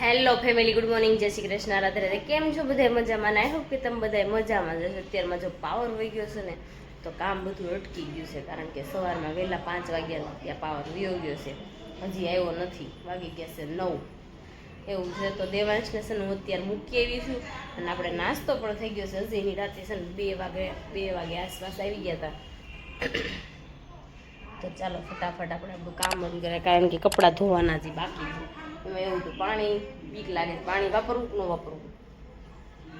Hello family, good morning, જય શ્રી કૃષ્ણ, રાધે રાધે. કેમ છો બધા? મજામાં? આઈ હોપ કે તમે બધા મજામાં જશો. અત્યારમાં જો પાવર વહી ગયો છે ને તો કામ બધું અટકી ગયું છે, કારણ કે સવારમાં વહેલા 5 વાગ્યાનો ત્યાં પાવર વયો ગયો છે, હજી આવ્યો નથી, વાગી ગયા છે 9 એવું છે. તો દેવાંશને છે ને હું અત્યારે મૂકી આવી છું અને આપણે નાસ્તો પણ થઈ ગયો છે. હજી એની રાતે છે ને 2 વાગે આસપાસ આવી ગયા હતા. તો ચાલો ફટાફટ આપણે આપણું કામ બંધ કરીએ, કારણ કે કપડાં ધોવાના જ બાકી છે. એમાં એવું હતું, પાણી બીક લાગે, પાણી વાપરવું કે ન વાપરવું,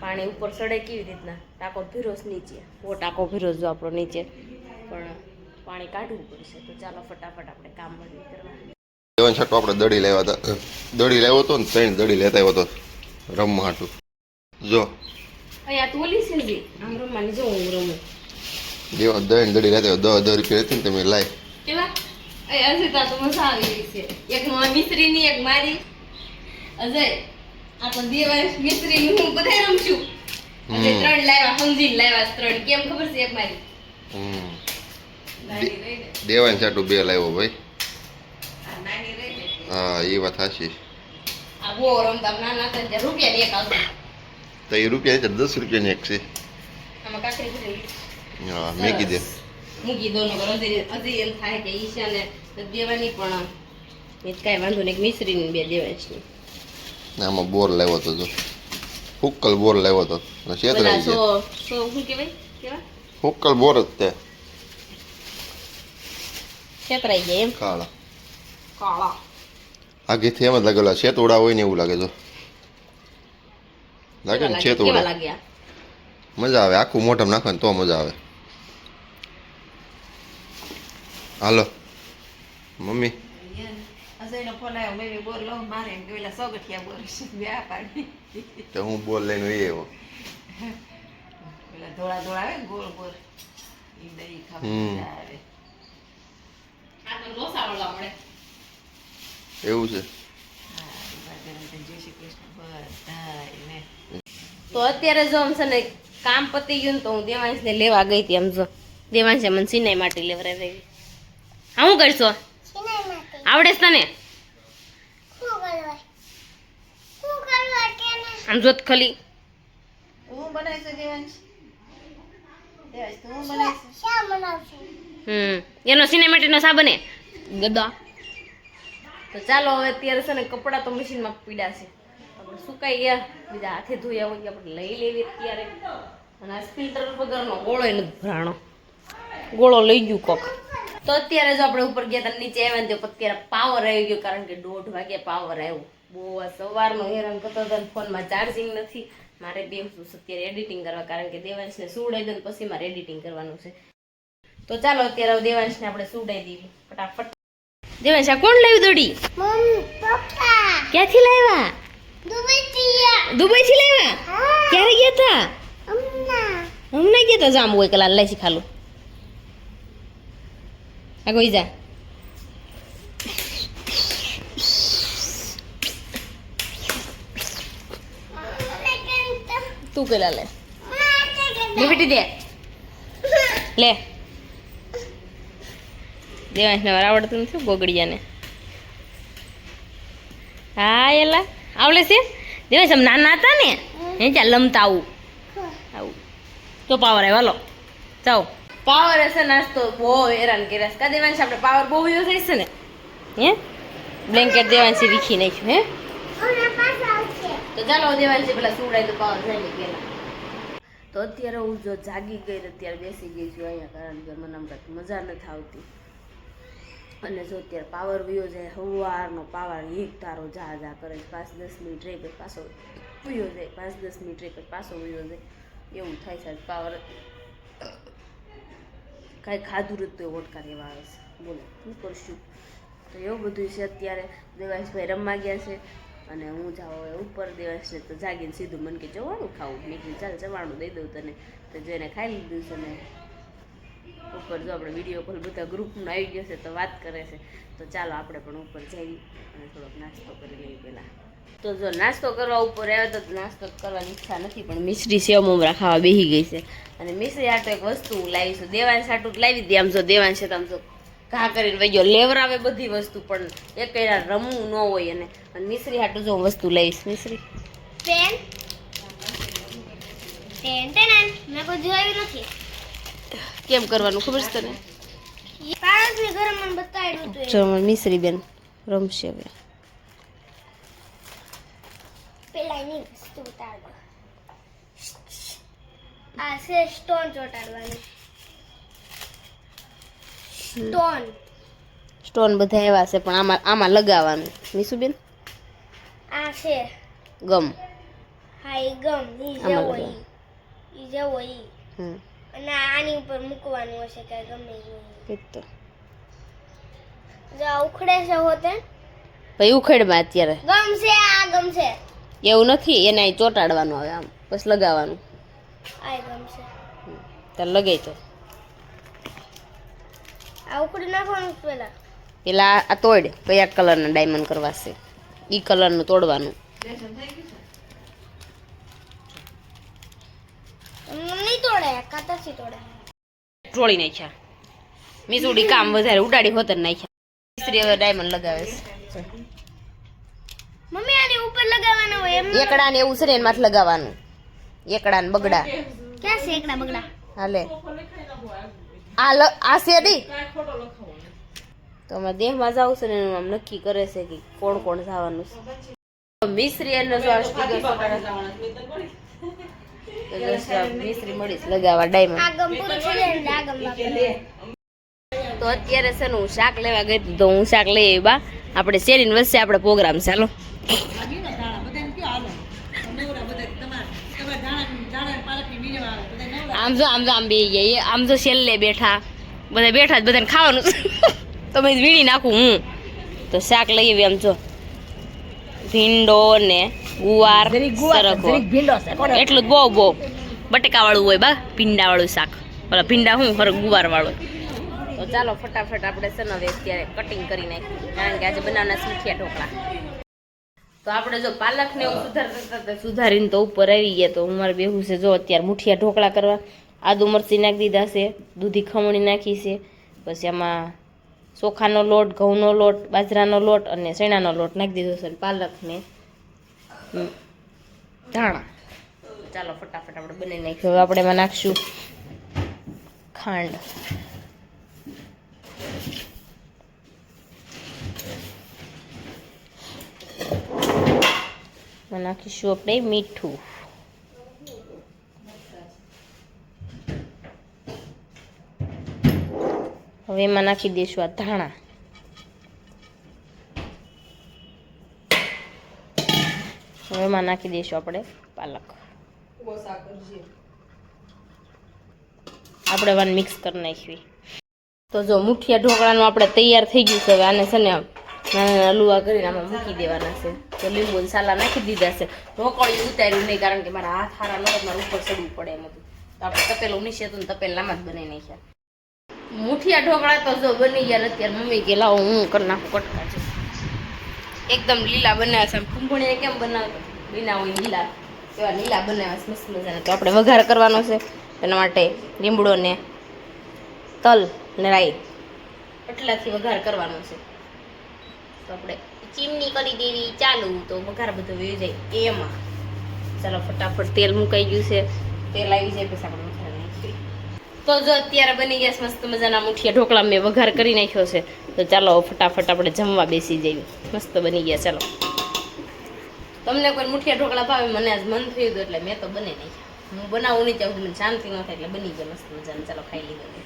પાણી ઉપર ચડે કેવી રીતના, ટાંકો ભીરોસ નીચે, ટાંકો ભીરોસ જો આપણો નીચે, પણ પાણી કાઢવું પડશે. તો ચાલો ફટાફટ આપણે કામ બંધ કરવા. દેવાન છાટો આપણે દડી લાવ્યા હતા, દડી લાવ્યો હતો ને 3 દડી લેતા આવ્યો હતો રમવા હાટું. જો અહીંયા તો ઓલી છે ને આમ રમવાની, જો હું રમું. દેવાન 3 દડી લેતા આવ્યો, 10 રૂપિયા હતી ને તમે લાય કેવા અજય તો મજા આવી રહી છે. એક મિસ્ત્રીની, એક મારી. અજય આપણે દેવાંશ મિસ્ત્રી હું બધા રમશું. અજય 3 લાવ્યા, સમજીને લાવ્યા 3. કેમ ખબર છે? એક મારી નાની રહી ને, દેવાન છાટું 2 લાવ્યો ભાઈ. આ નાની રહી ને, હા એ વાત સાચી. આ બહુ રમતા નાના હતા ત્યારે રૂપિયાની એક આવતી. તો એ રૂપિયા છે, 10 રૂપિયાની એક છે. આમાં કાકરી ભરી હા મેકી દે, મૂકી દો. હજી એમ થાય કે ઈશાને દેવાની, પણ મેં કાંઈ વાંધો નહીં. મિસ્ત્રીની 2 દેવાંશની. આમાં બોર લાવ્યો હતો, જો હુક્કલ બોર લાવ્યો હતો, છેતરાઈ ગયા. શું કહેવાય? કેવા હુક્કલ બોર જ તે છેતરાઈ ગયા એમ. કાળા કાળા આગેથી એમ જ લાગેલા, છેતોડા હોય ને એવું લાગે. જો લાગે ને કેવા છેતોડા, લાગ્યા? મજા આવે. આખું મોઢામાં નાખે ને તો મજા આવે. હાલો મમ્મી, અજયનો ફોન આવ્યો, મેં બોર લઉં મારે એમ કે પેલા સોગઠિયા બોર વ્યા પાડી. તો હું બોલ લઈને એ આવ્યો. પેલા ધોળા ધોળા આવે ને ગોળ ગોળ, એ દહીં ખાવા મજા આવે. આ તો લોસાવાળા મળે. એવું છે. જય શ્રી કૃષ્ણ બધાને. તો અત્યારે જો આમ છે ને કામ પતી ગયું ને તો હું દેવાંશને લેવા ગઈ હતી. આમ જો દેવાંશે મને સિનાઈ માટી લેવડાવી. હા, હું કરશો? આવડે છે તને? આમ જોત ખાલી. હું બનાવીશ દેવાંશ? દેવાંશ તો હું બનાવીશ. એનો સિનાઈ માટીનો સા બને ગદા. તો ચાલો હવે અત્યારે છે ને કપડાં તો મશીનમાં પીડા છે, આપણે સુકાઈ ગયા, બીજા હાથે ધોયા હોય આપણે લઈ લેવી અત્યારે. અને આ ફિલ્ટર વગરનો ગોળો નથી ભરાણો, ગોળો લઈ ગયું કોક. તો અત્યારે જો આપણે ઉપર ગયા હતા, નીચે આવ્યા ને તો અત્યારે પાવર આવી ગયો, કારણ કે 1:30 વાગે પાવર આવ્યો. બહુ સવારનો હેરાન કરતો હતો, ફોનમાં ચાર્જિંગ નથી. મારે બેસું અત્યારે એડિટિંગ કરવા, કારણ કે દેવાંશને સુવડાવી દો ને પછી મારે એડિટિંગ કરવાનું છે. તો ચાલો અત્યારે દેવાંશને આપણે સુવડાવી દઈએ ફટાફટ. દેવાંશ આ કોણ લાવ્યું દોડી? ક્યાંથી લાવ્યા? દુબઈથી લાવ્યા? ક્યારે ગયા હતા? હમણાં ગયા હતા. જામ હોય કલા લઈ શીખાલું આ કોઈ જા. તું પેલા લે, બેટી દે લે. દેવાંશને વાર આવડતું નથી ગોગડિયાને. હા એલા આવડે છે. દેવાંશ આમ નાના હતા ને એ ચાલ લમતા આવું આવું તો પાવર આવ્યો. હાલો જાઓ. પાવર હશે નાસ્તો બહુ હેરાન કર્યા છે. કા દેવાંશ આપણે પાવર બહુ યુઝ થાય છે ને? હે બ્લેન્કેટ દેવાંશી વીખી નાખ્યું. હે તો ચાલો દેવાંશી પેલા સુવડાય તો પાવર જાય પેલા. તો અત્યારે હું જો જાગી ગઈ, અત્યારે બેસી ગઈ છું અહીંયા, કારણ કે મને આમ કાંઈક મજા નથી આવતી. અને જો અત્યારે પાવર વયો જાય, સવારનો પાવર એક તારો જા જા કરે છે. 5-10 મિનિટ રહી પછી પાછો વયો જાય, 5-10 મિનિટ રહી પછી પાછો વયો જાય, એવું થાય છે. પાવર કાંઈ ખાધું રહ્યું તો ઓટકાર એવા આવે છે. બોલો શું કરશું? તો એવું બધું છે. અત્યારે દેવાંશભાઈ રમવા ગયા છે અને હું જાઉં હવે ઉપર. દેવાંશને તો જાગીને સીધું મને કે જવાનું ખાવું. મેં કીધું ચાલ જવાનું દઈ દઉં તને. તો જેને ખાઈ લીધું છે ને ઉપર જો આપણે વિડીયો કોલ બધા ગ્રુપમાં આવી ગયો છે તો વાત કરે છે. તો ચાલો આપણે પણ ઉપર જઈએ અને થોડોક નાસ્તો કરી લઈએ પહેલાં. તો જો નાસ્તો કરવા ઉપર આવ્યો તો નાસ્તો કરવાની ઈચ્છા નથી, પણ મિશ્રી સેવ મમરા ખાવા બેસી ગઈ છે. અને મિશ્રી આટો એક વસ્તુ હું લાવી છું, દેવાંશ આટું લાવી દે. આમ જો દેવાંશ છે આમ જો ઘા કરીને વહી ગયો લેવરાવે બધી વસ્તુ પણ એક રમવું ન હોય અને મિશ્રી હાટું જો હું વસ્તુ લઈશ મિશ્રી પેન ટેન ટેન મેં કોઈ જોયું નથી કેમ કરવાનું ખબર છે તને પાડોશની ઘરે મને બતાવ્યું હતું જો મિશ્રી બેન રમશે હવે પેલા એની વસ્તુ ઉતારવા આ છે સ્ટોન ચોટાડવાની સ્ટોન બધા એવા છે પણ આમાં લગાવવાનું મીસુબેન આ છે ગમ હા એ ગમ ઈ જેવો ઈ અને આની ઉપર મૂકવાનું હશે કે ગમે ઈ તો જો ઉખડે છે હોતે ભાઈ ઉખેડમાં અત્યારે ગમ છે આ ગમ છે એવું નથી એને અહીં ચોટાડવાનું આવે આમ બસ લગાવવાનું આ ગમ છે તાર લગાઈ તો આ ઉખડી નાખવાનું પેલા આ તોડ કયા કલરના ડાયમંડ કરવા છે ઈ કલરનું તોડવાનું નહીં તોડે કાતરથી તોડે ટ્રોળી નાખ્યા મીસુડી કામ વધારે ઉડાડી હોતર નાખ્યા મિસ્ત્રી હવે ડાયમંડ લગાવે છે મમ્મી આની ઉપર લગાવવાનો હોય એમ એકડા ને એવું છે ને એમાં માથે લગાવવાનું એકડા ને બગડા ક્યાં છે એકડા બગડા હાલે આ છે દી તો અમારા દેહમાં જાવ છે ને એનું આમ નક્કી કરે છે કે કોણ કોણ જવાનું છે મિસ્ત્રી એનો જો મિસ્ત્રી મળીશ લગાવવા ડાયમંડ આ ગમ પૂરું થઈ જાય એટલે આ ગમ વાપરવાનું. તો અત્યારે છે ને હું શાક લેવા ગઈ હતી તો હું શાક લઈ આવી બા આપણે શેરીને વચ્ચે આપણે પ્રોગ્રામ ચાલો આમ જો આમ બે ગયા આમ જો છેલ્લે બેઠા બધા બેઠા જ બધાને ખાવાનું તમે વીણી નાખું હું તો શાક લઈ આવી આમ જો ભીંડો ને ગુવાર સરગવો એટલું જ બહુ બટેકા વાળું હોય બા ભીંડા વાળું શાક ઓલા ભીંડા હું ગુવાર વાળું તો ચાલો ફટાફટ આપણે છે ને હવે અત્યારે કટિંગ કરી નાખીએ કારણ કે આજે બનાવવાના સુખિયા ઢોકળા તો આપણે જો પાલકને એવું સુધારતા સુધારીને તો ઉપર આવી ગયા તો હું મારે બેહું છે જો અત્યારે મુઠિયા ઢોકળા કરવા આદુ મરચી નાખી દીધા છે દૂધી ખમણી નાખી છે પછી આમાં ચોખાનો લોટ ઘઉંનો લોટ બાજરાનો લોટ અને ચણાનો લોટ નાખી દીધો છે પાલકને ધાણા ચાલો ફટાફટ આપણે બનાવી નાખ્યું હવે આપણે એમાં નાખશું ખાંડ નાખીશું આપણે મીઠું હવે એમાં નાખી દઈશું આ ધાણા હવે એમાં નાખી દઈશું આપણે પાલક આપણે વાન મિક્સ કરી નાખવી તો જો મુઠિયા ઢોકળાનું આપણે તૈયાર થઈ ગયું છે હવે આને છે ને નાના હલુવા કરીને આમાં મૂકી દેવાના છે તો લીંબુ મસાલા નાખી દીધા છે ઢોકળિયું ઉતાર્યું નહીં કારણ કે મારા હાથ હારા નરદ મારા ઉપર ચડવું પડે એમ હતું તો આપણે તપેલું નીચે હતું ને તપેલામાં જ બનાવી નાખ્યા મુઠિયા ઢોકળા તો જો બની ગયા અત્યારે મમ્મી કે લાવો હું કરી નાખું કટકા છે એકદમ લીલા બનાવ્યા છે ફૂંફણીને કેમ બનાવતો લીલા હોય લીલા એવા લીલા બનાવ્યા છે મસ્ત મજાના તો આપણે વઘાર કરવાનો છે એના માટે લીમડો ને તલ ને રાઈ એટલાથી વઘાર કરવાનો છે તો આપણે ચીમની કરી દેવી ચાલુ તો વઘાર બધો વહી જાય એમાં ચાલો ફટાફટ તેલ મુકાઈ ગયું છે તેલ આવી જાય પછી આપણે વઘાર નાખીએ તો જો અત્યારે બની ગયા મસ્ત મજાના મુઠિયા ઢોકળા મેં વઘાર કરી નાખ્યો છે તો ચાલો ફટાફટ આપણે જમવા બેસી જઈએ મસ્ત બની ગયા ચાલો તમને કોઈ મુઠિયા ઢોકળા ભાવે મને આજ મન થયું હતું એટલે મેં તો બની નાખ્યા હું બનાવું નહીં ચાહું મને શાંતિ ન થાય એટલે બની ગયા મસ્ત મજાના ચાલો ખાઈ લીધું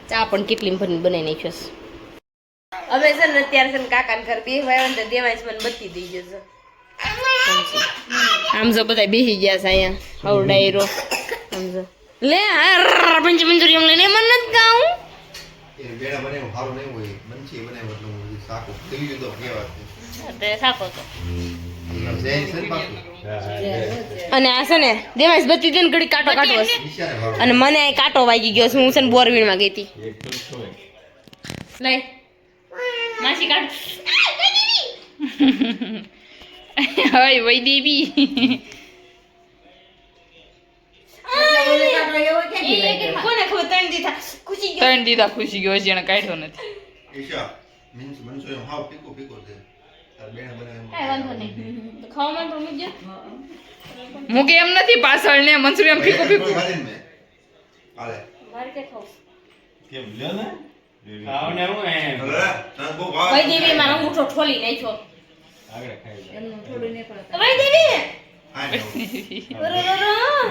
ચા પણ કેટલી ભરીને બનાવી નાખ્યો છે હવે છે ને અત્યારે છે ને કાકાને ઘર બેહવાય ને દેવાય છે મને બત્તી દઈ ગયો છે આમ જો બધા બેસી ગયા છે અહીંયા આવું ડાયરો આમ જો લે પંચમંજુરી એમ લઈને મને નથી ગાઉં એ બેડા બનાવ્યું સારું નહીં હોય બનશી બનાવ્યું એટલે હું શાકો થઈ ગયું તો કેવા તે સાકો તો જૈન છે ને બાપુ અને આ છે ને દેવાય બત્તી દે ને ઘડી કાંટો કાઢવો છે ઈશારે વાળો અને મને અહીં કાંટો વાગી ગયો છે હું છે ને બોરવીણમાં ગઈ હતી લઈ માસી કાઢ હવે વઈ દેવી કોને ખબર ત્રણ દીધા ખુશી ગયો ત્રણ દીધા ખુશી ગયો હજી એને કાઢ્યો નથી ઈશા મીન્સ મંચુરિયન હાવ પીકો પીકો છે તાર બેને બનાવે કાંઈ વાંધો નહીં તો ખાવામાં પણ મૂકજો મૂકે એમ નથી પાછળ ને મંચુરિયન ફીકું ફીકું હાલે મારે કે ખાવું કેમ લ્યો ને ખાવને હું એમ હાલે તને બહુ ભાવે વઈ દેવી મારો અંગૂઠો ઠોલી નાખ્યો આગળ ખાઈ લે એમનું થોડું નહીં પડે વઈ દેવી હા ને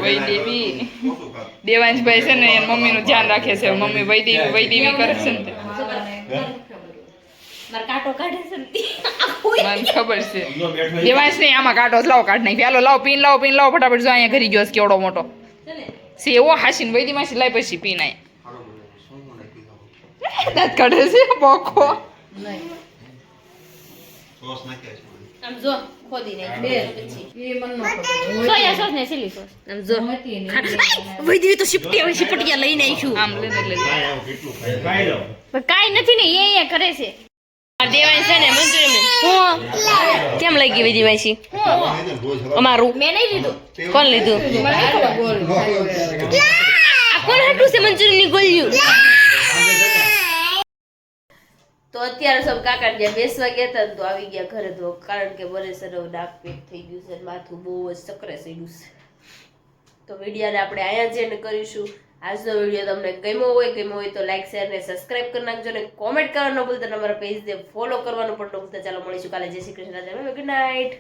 વૈ દેવી ઓછું ખા દેવાંશભાઈ છે ને એની મમ્મીનું ધ્યાન રાખે છે મમ્મી વૈ દેવી કરે છે ને તે. મારે કાંટો કાઢે છે ને મને ખબર છે સમજો બેઠો દેવાંશ નહીં આમાં કાઢો લાવો કાઢ નાખી હાલો લાવો પીન લાવો ફટાફટ જો અહીંયા ઘરી ગયો છે કેવડો મોટો છે ને છે એવો હાસીને વૈદી માસી લાઈ પછી પીન આય હારો મને શું નાખી ખાવ દાંત કાઢે છે બોખો સોસ નાખ્યા છે આમ જો ખોદી નાખ બે. પછી એ મન નો ખબર સોયા સોસ ને ચીલી સોસ આમ જો વઈ દેવી તો સિપટિયા લઈને આવીશું આમ લે લે કાંઈ આવું કેટલું ખાઈ લો પણ કાંઈ નથી ને એ કરે છે દેવાય છે ને મંચુરિયન હું કેમ લઈ ગઈ વિધિ માસી અમારું મેં નહીં લીધું કોણ લીધું આ કોણ હાટું છે મંચુરિયન ની ગોળ્યું તો અત્યારે સબ કાકા જ્યાં બેસવા ગયા હતા ને તો આવી ગયા ઘરે તો કારણ કે બરે સર ડાક પેટ થઈ ગયું છે માથું બહુ જ સકરે થયું છે તો વિડીયોને આપણે અહીંયા જ એન્ડ કરીશું આજનો વિડીયો તમને ગમ્યો હોય તો લાઈક શેર ને સબસ્ક્રાઇબ કરી નાખજો ને કોમેન્ટ કરવાનું ન ભૂલતા અમારા પેજને ફોલો કરવાનું પણ ન ભૂલતા ચાલો મળીશું કાલે જય શ્રી કૃષ્ણ ગુડ નાઇટ